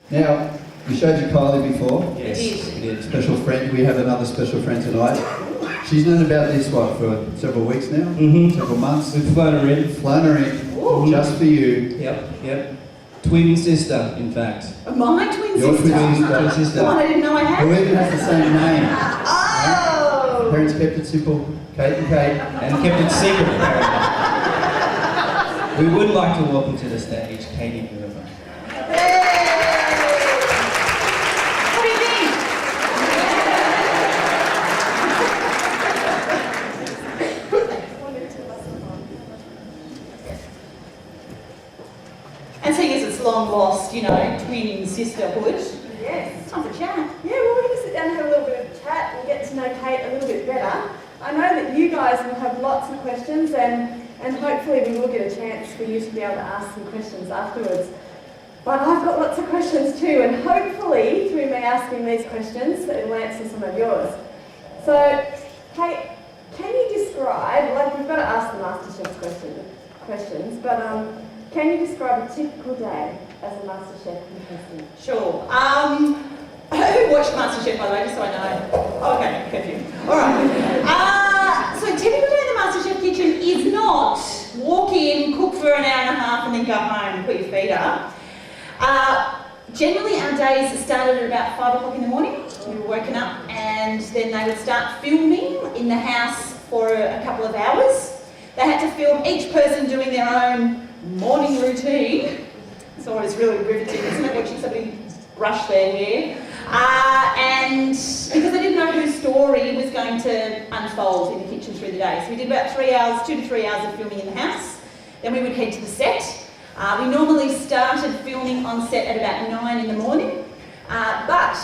Now, we showed you Kylie before. Yes, we did. Special friend. We have another special friend tonight. She's known about this one for several weeks now, several months. We've flown her in. Just for you. Yep. Twin sister, in fact. My twin Your sister? twin sister. The one I didn't know I had? Who even has the same name. Oh! Parents kept it simple. Kate and Kate. And kept it secret, apparently. We would like to welcome to the stage Katie River. What do you think? And seeing as it's long lost, twin sisterhood. Yes. Time for chat. Yeah, well, we're going to sit down and have a little bit of chat and get to know Kate a little bit better. I know that you guys will have lots of questions and hopefully we will get a chance for you to be able to ask some questions afterwards. But I've got lots of questions too, and hopefully through me asking these questions it will answer some of yours. So, Kate, can you describe, we've got to ask the Masterchef questions, but can you describe a typical day as a Masterchef contestant? Sure. Who watched Masterchef, by the way, just so I know? Oh, okay, curfew. All right. So a typical day in the Masterchef kitchen is not walk in, cook for an hour and a half, and then go home and put your feet up. Generally, our days started at about 5 o'clock in the morning. We were woken up, and then they would start filming in the house for a couple of hours. They had to film each person doing their own morning routine. It's always really riveting, isn't it, watching somebody brush their hair? And because they didn't know whose story was going to unfold in the kitchen through the day. So we did about 2 to 3 hours of filming in the house. Then we would head to the set. We normally started filming on set at about 9 in the morning. But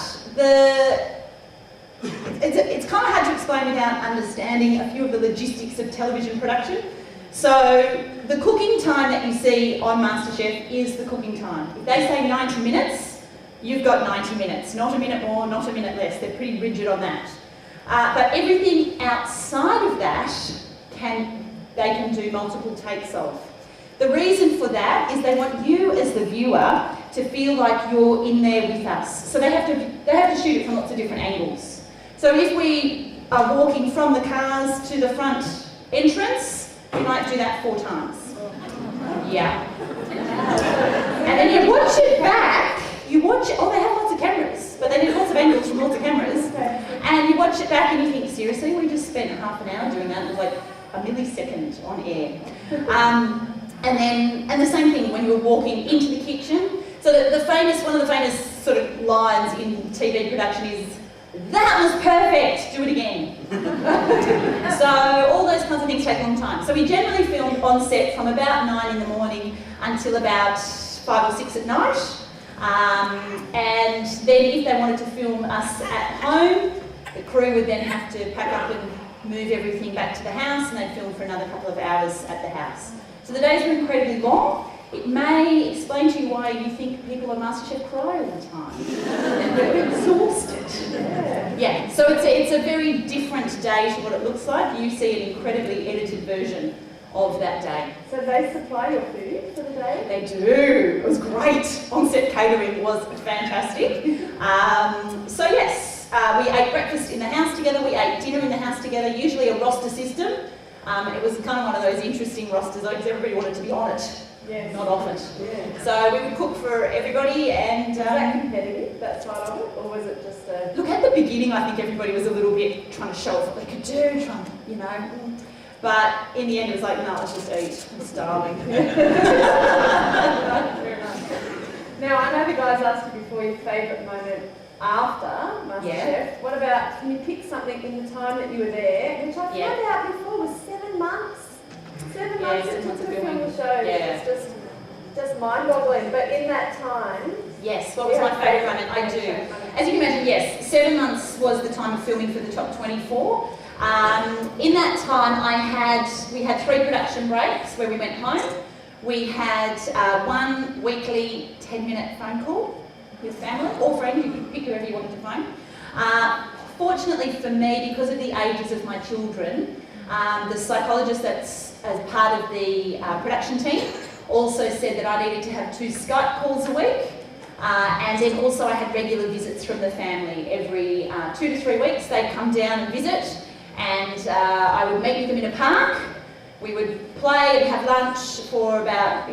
it's kind of hard to explain without understanding a few of the logistics of television production. So the cooking time that you see on MasterChef is the cooking time. If they say 90 minutes, you've got 90 minutes, not a minute more, not a minute less. They're pretty rigid on that. But everything outside of that, they can do multiple takes of. The reason for that is they want you as the viewer to feel like you're in there with us. So they have to shoot it from lots of different angles. So if we are walking from the cars to the front entrance, we might do that 4 times. Yeah. And then you watch it back. They have lots of cameras, but they did lots of angles from lots of cameras. And you watch it back and you think, seriously, we just spent half an hour doing that. It was like a millisecond on air. And the same thing when you're walking into the kitchen. So one of the famous sort of lines in TV production is, "That was perfect, do it again." So all those kinds of things take a long time. So we generally filmed on set from about 9 in the morning until about 5 or 6 at night. And then if they wanted to film us at home, the crew would then have to pack up and move everything back to the house, and they'd film for another couple of hours at the house. So the days were incredibly long. It may explain to you why you think people on MasterChef cry all the time. They're exhausted. Yeah, so it's a very different day to what it looks like. You see an incredibly edited version of that day. So they supply your food for the day? They do. It was great. On-set catering was fantastic. So yes, we ate breakfast in the house together. We ate dinner in the house together, usually a roster system. It was kind of one of those interesting rosters because everybody wanted to be on it, not off it. Yeah. So we would cook for everybody and... Was that competitive, that side of it, or was it just a... Look, at the beginning I think everybody was a little bit trying to show off what they could do, But in the end it was like, no, let's just eat. I'm starving. Fair enough. Now, I know the guys asked you before your favourite moment after MasterChef. Yeah. What about, can you pick something in the time that you were there, which I found out before was 7 months. 7 months it took to film the show. Yeah. It's just mind-boggling. But in that time... Yes, what was my favourite moment? I do. As you can imagine, yes, 7 months was the time of filming for the top 24. In that time, we had 3 production breaks where we went home. We had 1 weekly 10-minute phone call with family or friends. You could pick whoever you wanted to phone. Fortunately for me, because of the ages of my children, the psychologist that's as part of the production team also said that I needed to have 2 Skype calls a week. And then also I had regular visits from the family. Every 2 to 3 weeks they'd come down and visit, and I would meet with them in a park. We would play and have lunch for about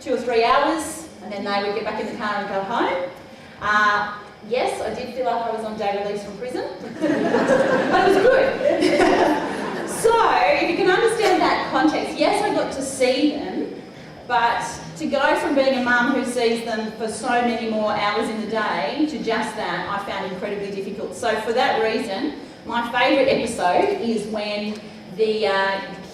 2 or 3 hours, and then they would get back in the car and go home. Yes, I did feel like I was on day release from prison, but it was good. So, if you can understand that context, yes, I got to see them, but to go from being a mum who sees them for so many more hours in the day to just that, I found incredibly difficult. So for that reason, my favourite episode is when the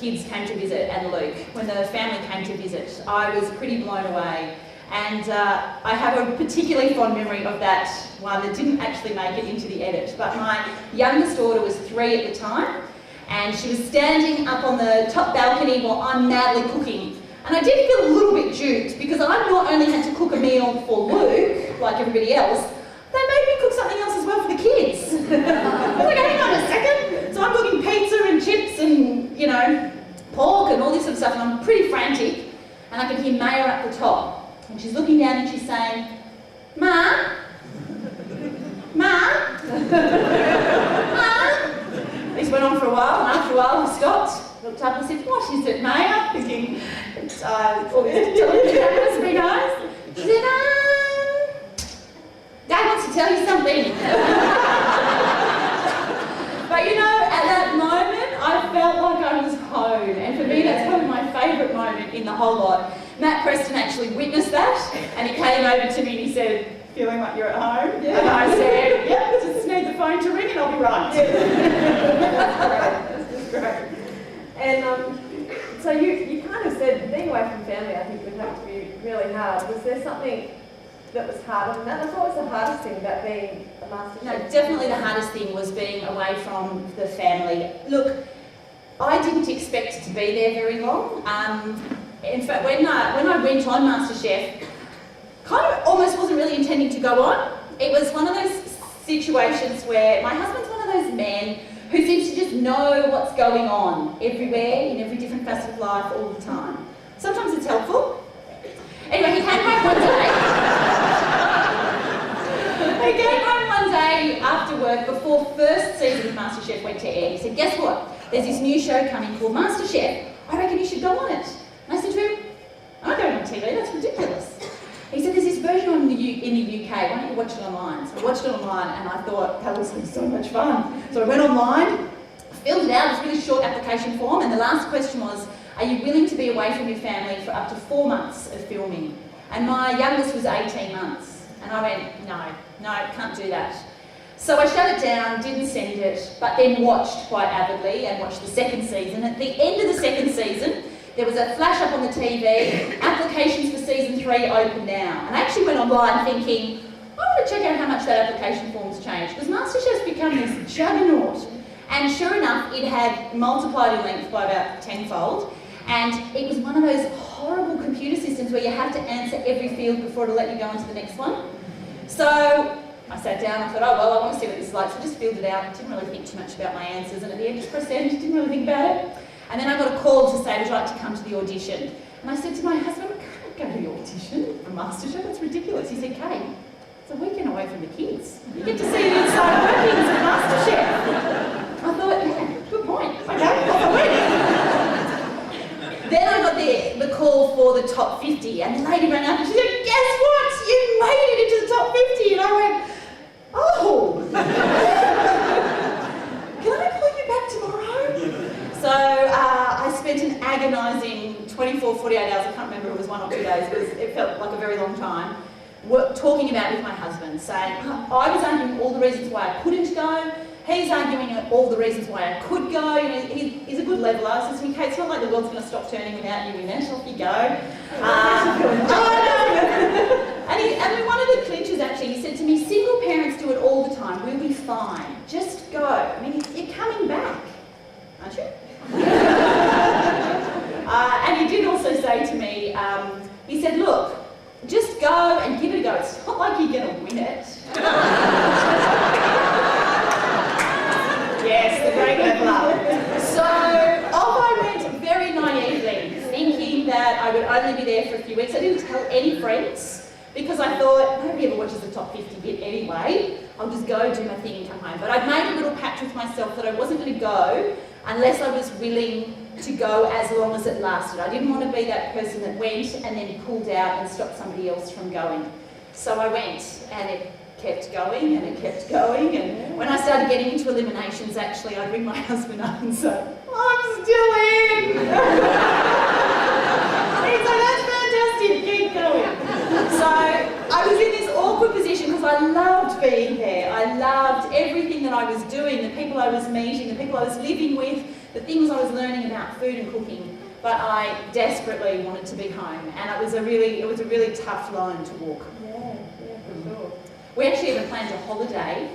kids came to visit and Luke, when the family came to visit. I was pretty blown away. And I have a particularly fond memory of that one that didn't actually make it into the edit. But my youngest daughter was 3 at the time, and she was standing up on the top balcony while I'm madly cooking. And I did feel a little bit duped, because I not only had to cook a meal for Luke, like everybody else, they made me cook something else as well for the kids. I was like, hang on a second. So I'm cooking pizza and chips and, pork and all this sort of stuff, and I'm pretty frantic. And I can hear Maya up the top. And she's looking down and she's saying, Ma? Ma? Ma? This went on for a while, and after a while I stopped, looked up and said, what is it, Maya? Thinking, all these television cameras, big eyes. She said, Dad wants to tell you something. But at that moment, I felt like I was home. And for me, that's probably my favourite moment in the whole lot. Matt Preston actually witnessed that, and he came over to me and he said, feeling like you're at home? Yeah. And I said, yep, just need the phone to ring and I'll be right. That's great. And so you kind of said being away from family, I think, would have to be really hard. Was there something that was harder than that? What was the hardest thing about being a Masterchef? No, definitely the hardest thing was being away from the family. Look, I didn't expect to be there very long. In fact, when I went on Masterchef, kind of almost wasn't really intending to go on. It was one of those situations where my husband's one of those men who seems to just know what's going on everywhere, in every different facet of life, all the time. Sometimes it's helpful. Anyway, he came home one day. He came home one day after work before first season of Masterchef went to air. He said, guess what? There's this new show coming called Masterchef. I reckon you should go on it. And I said to him, I'm going on TV, that's ridiculous. He said, there's this version in the UK, why don't you watch it online? So I watched it online and I thought, that was so much fun. So I went online, filled it out, this really short application form, and the last question was, are you willing to be away from your family for up to 4 months of filming? And my youngest was 18 months. And I went, no, can't do that. So I shut it down, didn't send it, but then watched quite avidly and watched the second season. At the end of the second season, there was a flash up on the TV, applications for season 3 open now. And I actually went online thinking, I want to check out how much that application form's changed, because Masterchef's become this juggernaut. And sure enough, it had multiplied in length by about tenfold. And it was one of those horrible computer systems where you have to answer every field before it'll let you go on to the next one. So I sat down and I thought, oh well, I want to see what this is like. So I just filled it out, didn't really think too much about my answers, and at the end just pressed send, didn't really think about it. And then I got a call to say, would you like to come to the audition? And I said to my husband, I can't go to the audition for Masterchef, that's ridiculous. He said, Kate, it's a weekend away from the kids. You get to see the inside workings of Masterchef. I thought, yeah, good point. Okay, off I went. Then I got the call for the top 50, and the lady ran up and she said, guess what? You made it into the top 50. And I went, oh. Can I call you back tomorrow? So I spent an agonising 24, 48 hours, I can't remember if it was 1 or 2 days, it felt like a very long time, talking about it with my husband, saying, I was arguing all the reasons why I couldn't go, he's arguing all the reasons why I could go. He's a good leveller, so to me, Kate, it's not like the world's going to stop turning without you in it, off you go. And one of the clinchers actually, he said to me, single parents do it all the time, we'll be fine, just go. I mean, you're coming back, aren't you? And he did also say to me, he said, look, just go and give it a go. It's not like you're going to win it. Yes, the great leveller. So off I went very naively, thinking that I would only be there for a few weeks. I didn't tell any friends because I thought, nobody ever watches the top 50 bit anyway. I'll just go do my thing and come home. But I'd made a little pact with myself that I wasn't going to go unless I was willing to go as long as it lasted. I didn't want to be that person that went and then pulled out and stopped somebody else from going. So I went, and it kept going and it kept going, and when I started getting into eliminations, actually I'd ring my husband up and say, I'm still in! He'd say, that's fantastic, keep going. So I was in this awkward position because I loved being there. I loved everything that I was doing, the people I was meeting, the people I was living with, the things I was learning about food and cooking, but I desperately wanted to be home, and it was a really tough line to walk. Yeah, for sure. We actually even planned a holiday.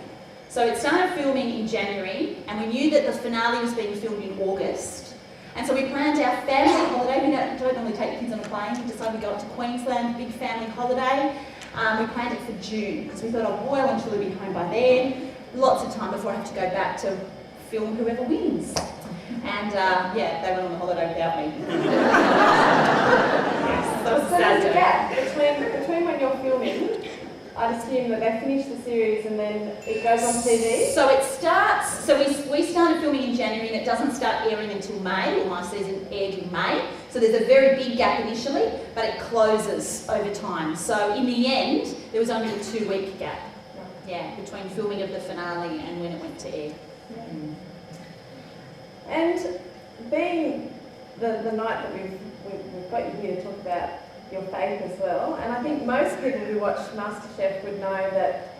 So it started filming in January, and we knew that the finale was being filmed in August. And so we planned our family holiday. We don't normally take kids on a plane. We decided we'd go up to Queensland, big family holiday. We planned it for June, because we thought, oh boy, I'll surely be home by then. Lots of time before I have to go back to film whoever wins. And yeah, they went on the holiday without me. Yes, that was a So sad there's a day. gap between when you're filming, I'd assume that they finish the series and then it goes on TV? So it starts, so we started filming in January, and it doesn't start airing until May. My season aired in May. So there's a very big gap initially, but it closes over time. So in the end, there was only a 2-week gap, yeah, between filming of the finale and when it went to air. Mm. And being the night that we've got you here to talk about your faith as well, and I think most people who watch Masterchef would know that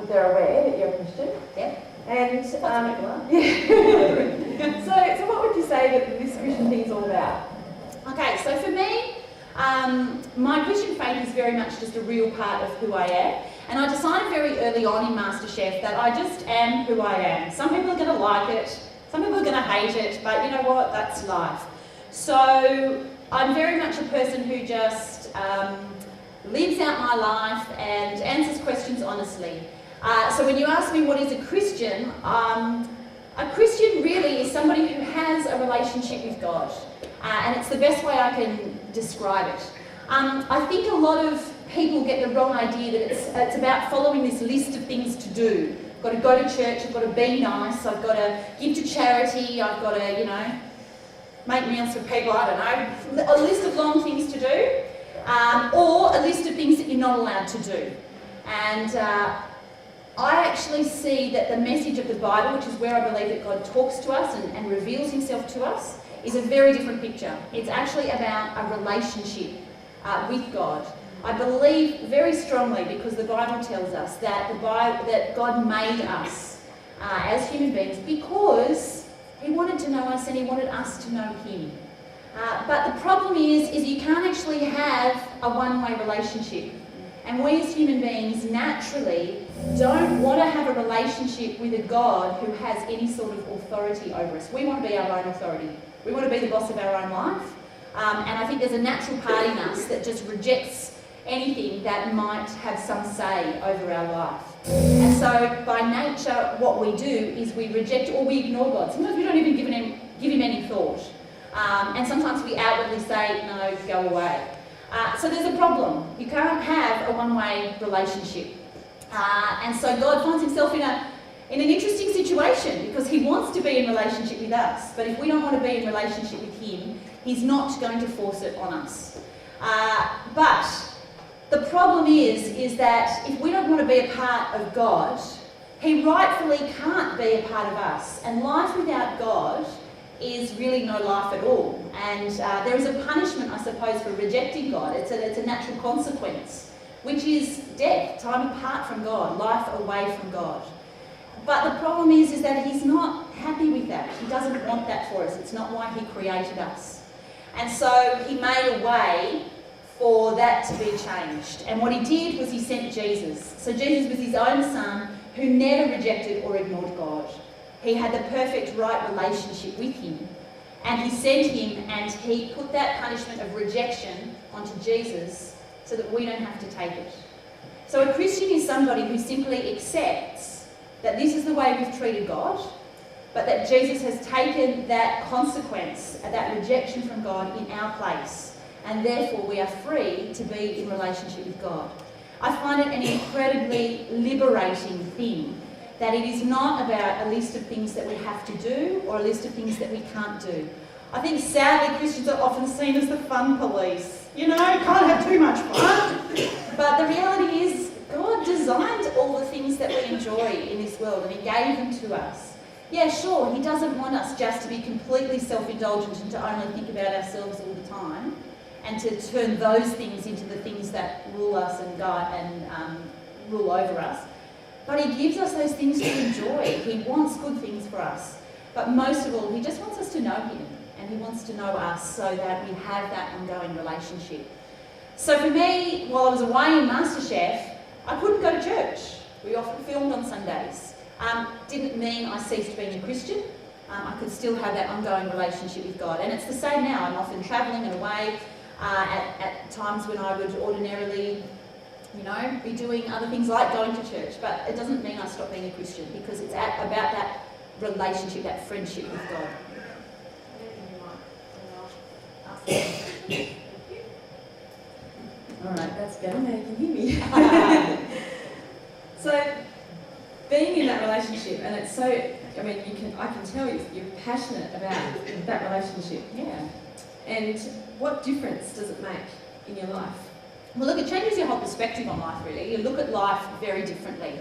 they're aware that you're a Christian. Yeah. And Lots of people are. yeah. So what would you say that this Christian thing's all about? Okay, so for me, my Christian faith is very much just a real part of who I am. And I decided very early on in Masterchef that I just am who I am. Some people are going to like it, some people are going to hate it, but you know what, that's life. So I'm very much a person who just lives out my life and answers questions honestly. So when you ask me what is a Christian really is somebody who has a relationship with God. And it's the best way I can describe it. I think a lot of people get the wrong idea that it's about following this list of things to do. I've got to go to church, I've got to be nice, I've got to give to charity, I've got to, you know, make meals for people, I don't know. A list of long things to do, or a list of things that you're not allowed to do. And I actually see that the message of the Bible, which is where I believe that God talks to us and reveals himself to us, is a very different picture. It's actually about a relationship with God. I believe very strongly, because the Bible tells us that that God made us as human beings because he wanted to know us and he wanted us to know him. But the problem is you can't actually have a one-way relationship. And we as human beings naturally don't want to have a relationship with a God who has any sort of authority over us. We want to be our own authority. We want to be the boss of our own life. And I think there's a natural part in us that just rejects anything that might have some say over our life. And so by nature, what we do is we reject or we ignore God. Sometimes we don't even give him any thought. And sometimes we outwardly say, no, go away. So there's a problem. You can't have a one-way relationship. And so God finds himself in an interesting situation because he wants to be in relationship with us. But if we don't want to be in relationship with him, he's not going to force it on us. But the problem is that if we don't want to be a part of God, he rightfully can't be a part of us. And life without God is really no life at all. And there is a punishment, I suppose, for rejecting God. It's a natural consequence, which is death, time apart from God, life away from God. But the problem is that he's not happy with that. He doesn't want that for us. It's not why he created us. And so he made a way for that to be changed. And what he did was he sent Jesus. So Jesus was his own son who never rejected or ignored God. He had the perfect right relationship with him. And he sent him and he put that punishment of rejection onto Jesus so that we don't have to take it. So a Christian is somebody who simply accepts that this is the way we've treated God, but that Jesus has taken that consequence, that rejection from God in our place. And therefore we are free to be in relationship with God. I find it an incredibly liberating thing, that it is not about a list of things that we have to do or a list of things that we can't do. I think sadly Christians are often seen as the fun police. You know, can't have too much fun. But the reality is God designed all the things that we enjoy in this world and He gave them to us. Yeah, sure, He doesn't want us just to be completely self-indulgent and to only think about ourselves all the time and to turn those things into the things that rule us and guide and rule over us. But He gives us those things to enjoy. He wants good things for us. But most of all, He just wants us to know Him. And He wants to know us so that we have that ongoing relationship. So for me, while I was away in Masterchef, I couldn't go to church. We often filmed on Sundays. Didn't mean I ceased being a Christian. I could still have that ongoing relationship with God. And it's the same now. I'm often travelling and away at times when I would ordinarily, you know, be doing other things like going to church. But it doesn't mean I stop being a Christian, because it's about that relationship, that friendship with God. Alright, that's good. Now you can hear me. So, being in that relationship, and it's so, I mean, I can tell you're passionate about that relationship. Yeah. And what difference does it make in your life? Well, look, it changes your whole perspective on life, really. You look at life very differently.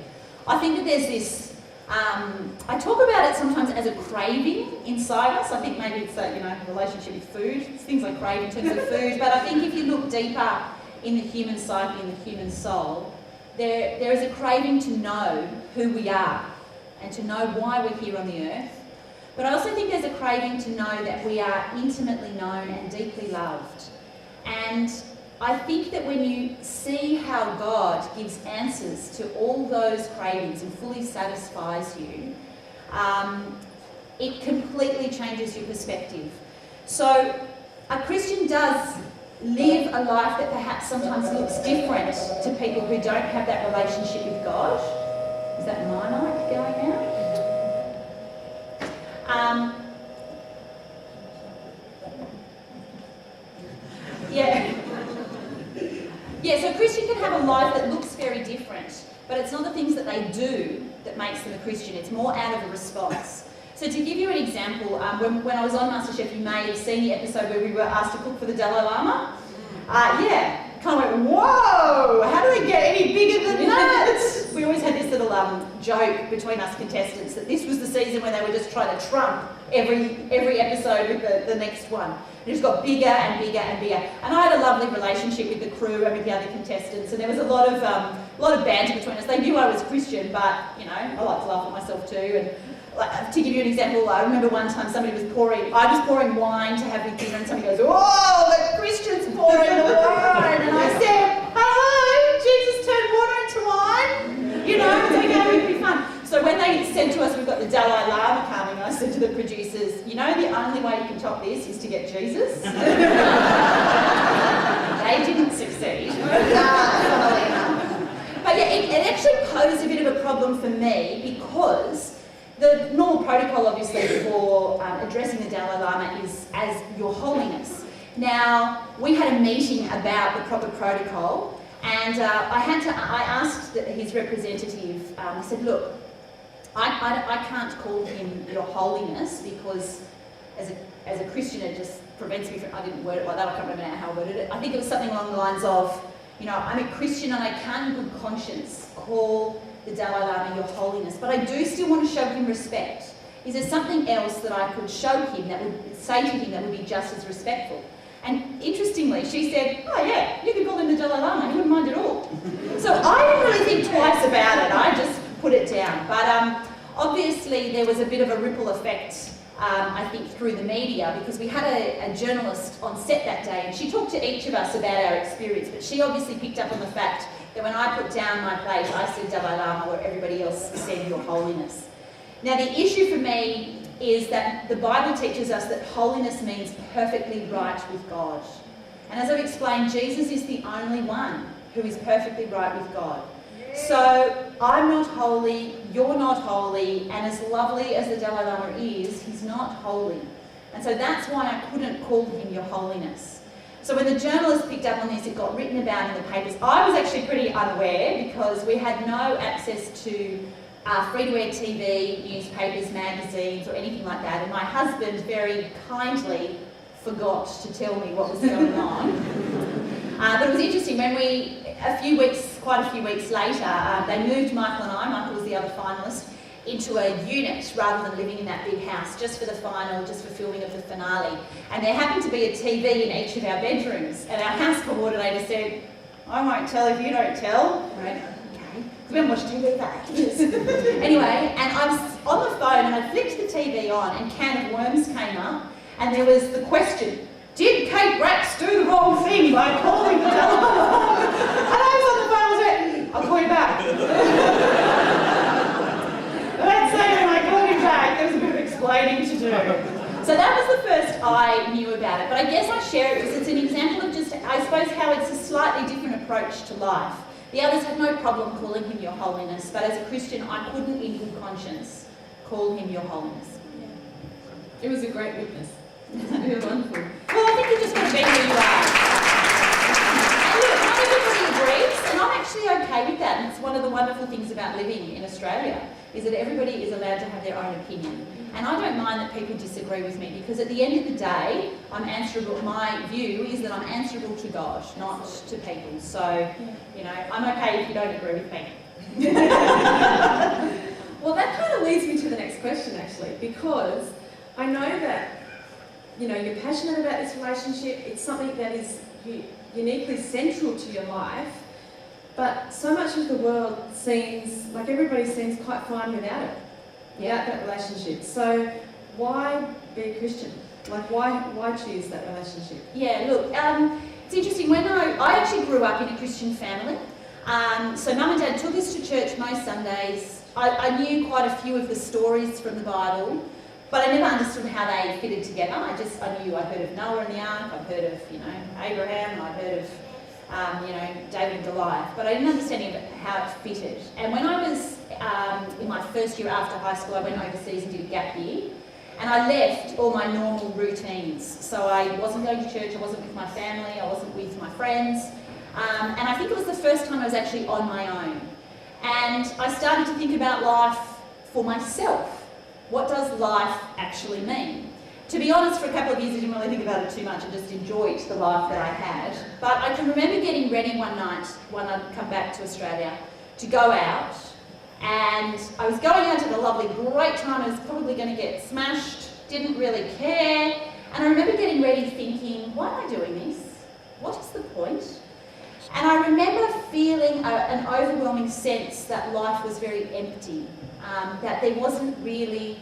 I think that there's this, I talk about it sometimes as a craving inside us. I think maybe it's a, you know, relationship with food. It's things like crave in terms of food. But I think if you look deeper in the human psyche, in the human soul, there is a craving to know who we are and to know why we're here on the earth. But I also think there's a craving to know that we are intimately known and deeply loved. And I think that when you see how God gives answers to all those cravings and fully satisfies you, it completely changes your perspective. So a Christian does live a life that perhaps sometimes looks different to people who don't have that relationship with God. Is that my mic going out? Yeah. Yeah, so a Christian can have a life that looks very different, but it's not the things that they do that makes them a Christian. It's more out of a response. So to give you an example, when I was on Masterchef, you may have seen the episode where we were asked to cook for the Dalai Lama. Yeah, kind of went, whoa, how do they get any bigger than that? We always had this little joke between us contestants that this was the season when they were just trying to trump every episode with the next one. It just got bigger and bigger and bigger. And I had a lovely relationship with the crew and with the other contestants, and there was a lot of banter between us. They knew I was Christian, but you know, I like to laugh at myself too. And like, to give you an example, I remember one time I was pouring wine to have with dinner, and somebody goes, "Oh, the Christian's pouring the wine," and I said, "Hello, Jesus turned water into wine." You know, it's okay, it'll be fun. So when they said to us, "We've got the Dalai Lama coming," I said to the producers, "You know, the only way you can top this is to get Jesus." They didn't succeed. Funnily enough. But yeah, it actually posed a bit of a problem for me, because the normal protocol, obviously, for addressing the Dalai Lama is as Your Holiness. Now, we had a meeting about the proper protocol, and I asked his representative, I said, "Look, I can't call him Your Holiness because as a Christian it just prevents me from," I didn't word it like that, I can't remember now how I worded it. I think it was something along the lines of, you know, "I'm a Christian and I can't in good conscience call the Dalai Lama Your Holiness, but I do still want to show him respect. Is there something else that I could show him, that would say to him, that would be just as respectful?" And interestingly, she said, "Oh yeah, you could call him the Dalai Lama, he wouldn't mind at all." So I didn't really think twice about it, I just put it down. But obviously there was a bit of a ripple effect, I think, through the media, because we had a journalist on set that day, and she talked to each of us about our experience, but she obviously picked up on the fact that when I put down my plate, I said Dalai Lama, where everybody else said Your Holiness. Now the issue for me is that the Bible teaches us that holiness means perfectly right with God. And as I've explained, Jesus is the only one who is perfectly right with God. So I'm not holy, you're not holy, and as lovely as the Dalai Lama is, he's not holy. And so that's why I couldn't call him Your Holiness. So when the journalists picked up on this, it got written about in the papers. I was actually pretty unaware because we had no access to free-to-air TV, newspapers, magazines, or anything like that. And my husband very kindly forgot to tell me what was going on. But it was interesting when quite a few weeks later, they moved Michael and I, Michael was the other finalist, into a unit rather than living in that big house just for the final, just for filming of the finale. And there happened to be a TV in each of our bedrooms, and our house coordinator said, "I won't tell if you don't tell." Right? Okay. We haven't watched TV for ages. Anyway, and I was on the phone and I flicked the TV on and Can of Worms came up, and there was the question, did Kate Bracks do the wrong thing by calling the telephone? And I was on the phone, I was like, "I'll call you back." Let's say when I called him back, there was a bit of explaining to do. So that was the first I knew about it. But I guess I share it because it's an example of just, I suppose, how it's a slightly different approach to life. The others had no problem calling him Your Holiness, but as a Christian, I couldn't in good conscience call him Your Holiness. It was a great witness. It was wonderful. Well, I think you just got to be who you are. And look, not everybody agrees, and I'm actually okay with that. And it's one of the wonderful things about living in Australia, is that everybody is allowed to have their own opinion. And I don't mind that people disagree with me, because at the end of the day, I'm answerable. My view is that I'm answerable to God, not to people. So, you know, I'm okay if you don't agree with me. Well, that kind of leads me to the next question, actually, because I know that, you know, you're passionate about this relationship. It's something that is uniquely central to your life, but so much of the world seems, like everybody seems quite fine without it, without that relationship. So why be a Christian? Like, why choose that relationship? Yeah, look, it's interesting. When I actually grew up in a Christian family. So Mum and Dad took us to church most Sundays. I knew quite a few of the stories from the Bible, but I never understood how they fitted together. I knew I'd heard of Noah and the Ark, I'd heard of, Abraham, I'd heard of, David and Goliath, but I didn't understand how it fitted. And when I was in my first year after high school, I went overseas and did a gap year, and I left all my normal routines. So I wasn't going to church, I wasn't with my family, I wasn't with my friends, and I think it was the first time I was actually on my own. And I started to think about life for myself. What does life actually mean? To be honest, for a couple of years I didn't really think about it too much and just enjoyed the life that I had. But I can remember getting ready one night when I'd come back to Australia to go out, and I was going out at a lovely, great time. I was probably going to get smashed, didn't really care, and I remember getting ready thinking, why am I doing this? What is the point? And I remember feeling an overwhelming sense that life was very empty, that there wasn't really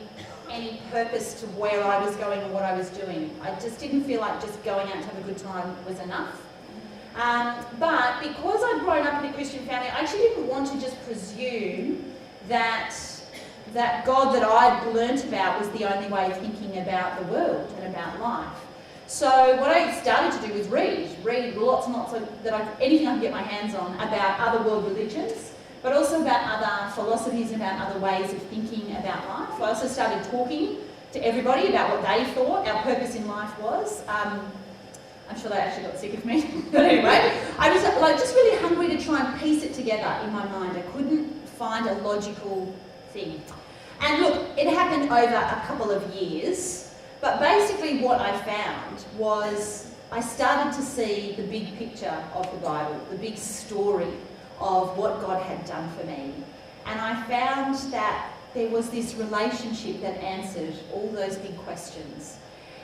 any purpose to where I was going or what I was doing. I just didn't feel like just going out to have a good time was enough. But because I'd grown up in a Christian family, I actually didn't want to just presume that God that I'd learnt about was the only way of thinking about the world and about life. So what I started to do was read lots and lots of anything I could get my hands on about other world religions, but also about other philosophies and about other ways of thinking about life. I also started talking to everybody about what they thought our purpose in life was. I'm sure they actually got sick of me, but anyway, I was just really hungry to try and piece it together in my mind. I couldn't find a logical thing. And look, it happened over a couple of years. But basically what I found was I started to see the big picture of the Bible, the big story of what God had done for me. And I found that there was this relationship that answered all those big questions.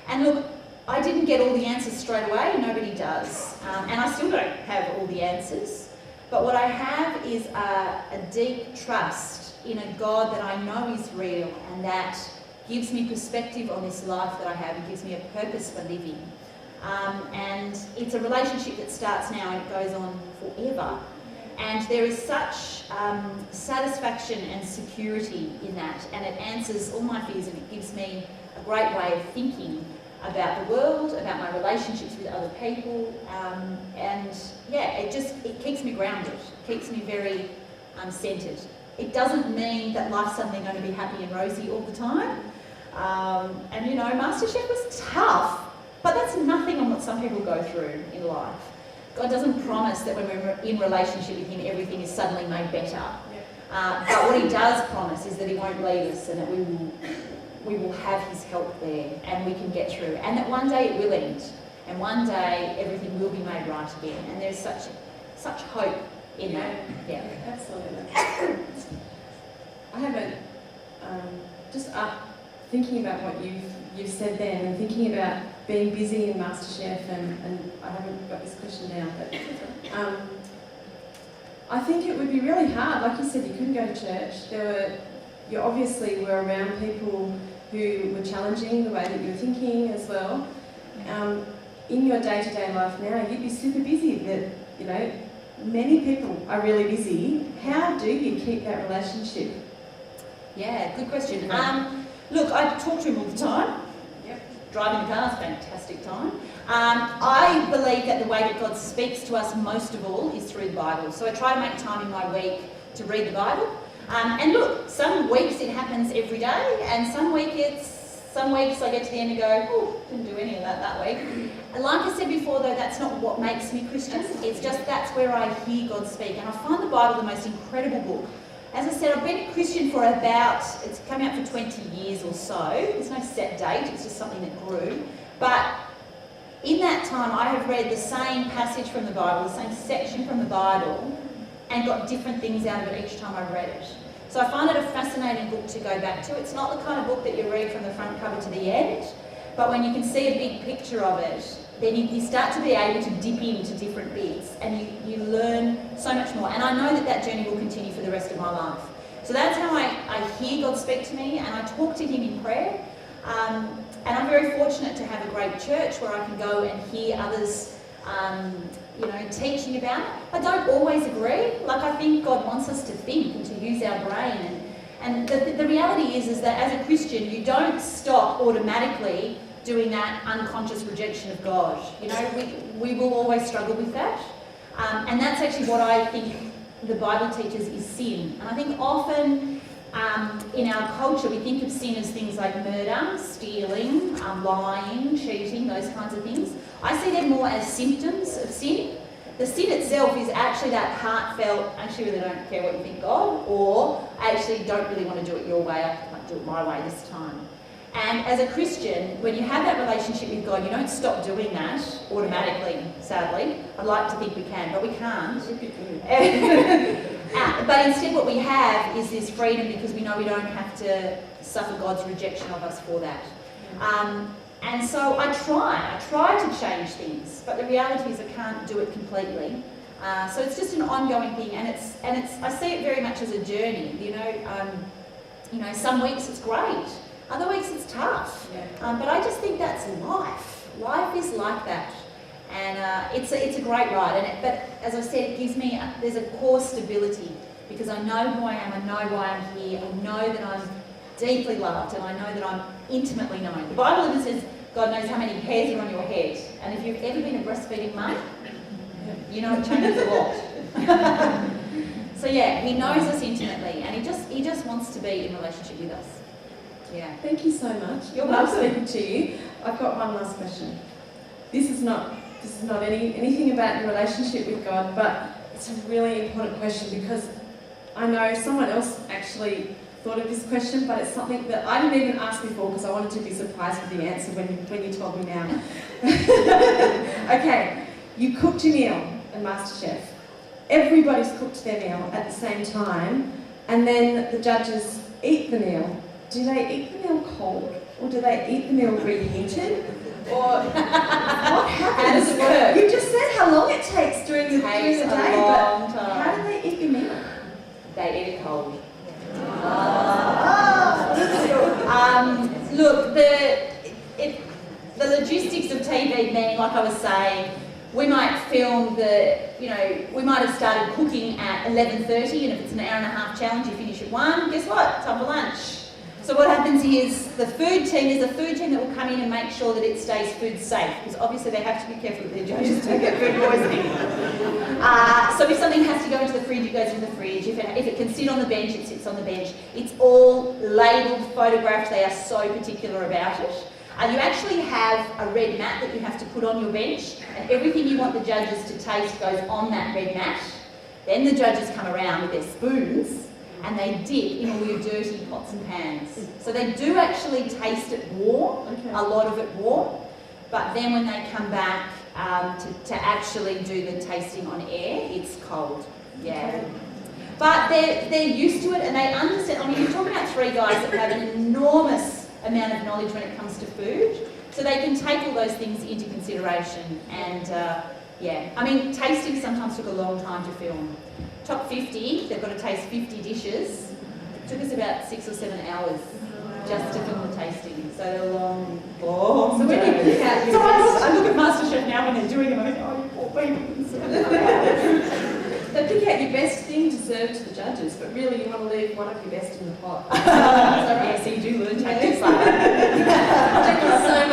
And look, I didn't get all the answers straight away, nobody does. And I still don't have all the answers. But what I have is a deep trust in a God that I know is real and that gives me perspective on this life that I have and gives me a purpose for living. And it's a relationship that starts now and it goes on forever. And there is such satisfaction and security in that, and it answers all my fears and it gives me a great way of thinking about the world, about my relationships with other people, and yeah, it keeps me grounded, it keeps me very centred. It doesn't mean that life's suddenly going to be happy and rosy all the time. And Masterchef was tough, But that's nothing on what some people go through in life. God doesn't promise that when we're in relationship with him, everything is suddenly made better. But what he does promise is that he won't leave us, and that we will have his help there, and we can get through. And that one day it will end, and one day everything will be made right again. And there's such hope in that. Yeah. Absolutely. I haven't just thinking about what you've said then, and thinking about being busy in Masterchef, and I haven't got this question down, but I think it would be really hard. Like you said, you couldn't go to church. You obviously were around people who were challenging the way that you were thinking as well. In your day-to-day life now, you'd be super busy. That many people are really busy. How do you keep that relationship? Yeah, good question. Look, I talk to him all the time. Yep. Driving the car is a fantastic time. I believe that the way that God speaks to us most of all is through the Bible. So I try to make time in my week to read the Bible. And look, some weeks it happens every day, and some weeks I get to the end and go, oh, didn't do any of that week. And like I said before, though, that's not what makes me Christian. It's just that's where I hear God speak. And I find the Bible the most incredible book. As I said, I've been a Christian for it's coming up for 20 years or so. There's no set date, it's just something that grew. But in that time, I have read the same passage from the Bible, the same section from the Bible, and got different things out of it each time I've read it. So I find it a fascinating book to go back to. It's not the kind of book that you read from the front cover to the end, but when you can see a big picture of it, then you start to be able to dip into different bits, and you learn so much more. And I know that journey will continue for the rest of my life. So that's how I hear God speak to me, and I talk to him in prayer. And I'm very fortunate to have a great church where I can go and hear others teaching about it. I don't always agree. Like, I think God wants us to think and to use our brain. And the reality is that as a Christian, you don't stop automatically doing that unconscious rejection of God. We will always struggle with that. And that's actually what I think the Bible teaches is sin. And I think often in our culture, we think of sin as things like murder, stealing, lying, cheating, those kinds of things. I see them more as symptoms of sin. The sin itself is actually that heartfelt, I actually really don't care what you think, God, or I actually don't really want to do it your way, I might do it my way this time. And as a Christian, when you have that relationship with God, you don't stop doing that automatically, sadly. I'd like to think we can, but we can't. But instead what we have is this freedom, because we know we don't have to suffer God's rejection of us for that. And so I try to change things, but the reality is I can't do it completely. So it's just an ongoing thing, and I see it very much as a journey. Some weeks it's great, other weeks it's tough. But I just think that's life. Life is like that, and it's a great ride. But as I said, it gives me there's a core stability, because I know who I am, I know why I'm here, I know that I'm deeply loved, and I know that I'm intimately known. The Bible even says God knows how many hairs are on your head, and if you've ever been a breastfeeding mum, you know it changes a lot. So yeah, he knows us intimately, and he just wants to be in relationship with us. Yeah. Thank you so much. You're Love welcome. speaking to you. I've got one last question. This is not anything about your relationship with God, but it's a really important question, because I know someone else actually thought of this question, but it's something that I didn't even ask before because I wanted to be surprised with the answer when you told me now. Okay, you cooked your meal in Masterchef. Everybody's cooked their meal at the same time, and then the judges eat the meal. Do they eat the meal cold, or do they eat the meal reheated? Or what happens? How does it work? You just said how long it takes during the day, Takes a but long time. how do they eat your meal? They eat it cold. Look, the logistics of TV mean, like I was saying, we might film we might have started cooking at 11:30, and if it's an hour and a half challenge, you finish at 1, guess what? Time for lunch. So what happens is there's a food team that will come in and make sure that it stays food safe, because obviously they have to be careful that their judges don't get food poisoning. So if something has to go into the fridge, it goes into the fridge. If it can sit on the bench, it sits on the bench. It's all labelled, photographed. They are so particular about it. You actually have a red mat that you have to put on your bench, and everything you want the judges to taste goes on that red mat. Then the judges come around with their spoons and they dip in all your dirty pots and pans. So they do actually taste it warm, a lot of it warm, but then when they come back to actually do the tasting on air, it's cold. Yeah. But they're used to it and they understand. I mean, you're talking about three guys that have an enormous amount of knowledge when it comes to food, so they can take all those things into consideration. And yeah, I mean, tasting sometimes took a long time to film. Top 50, they've got to taste 50 dishes. It took us about 6 or 7 hours just to film the tasting. So they're long. So when you pick out your I look at Masterchef now when they're doing them, I think, oh, you poor people. They pick out your best thing to serve to the judges, but really you want to leave one of your best in the pot. Yeah, so you do learn tactics like that. Thank you so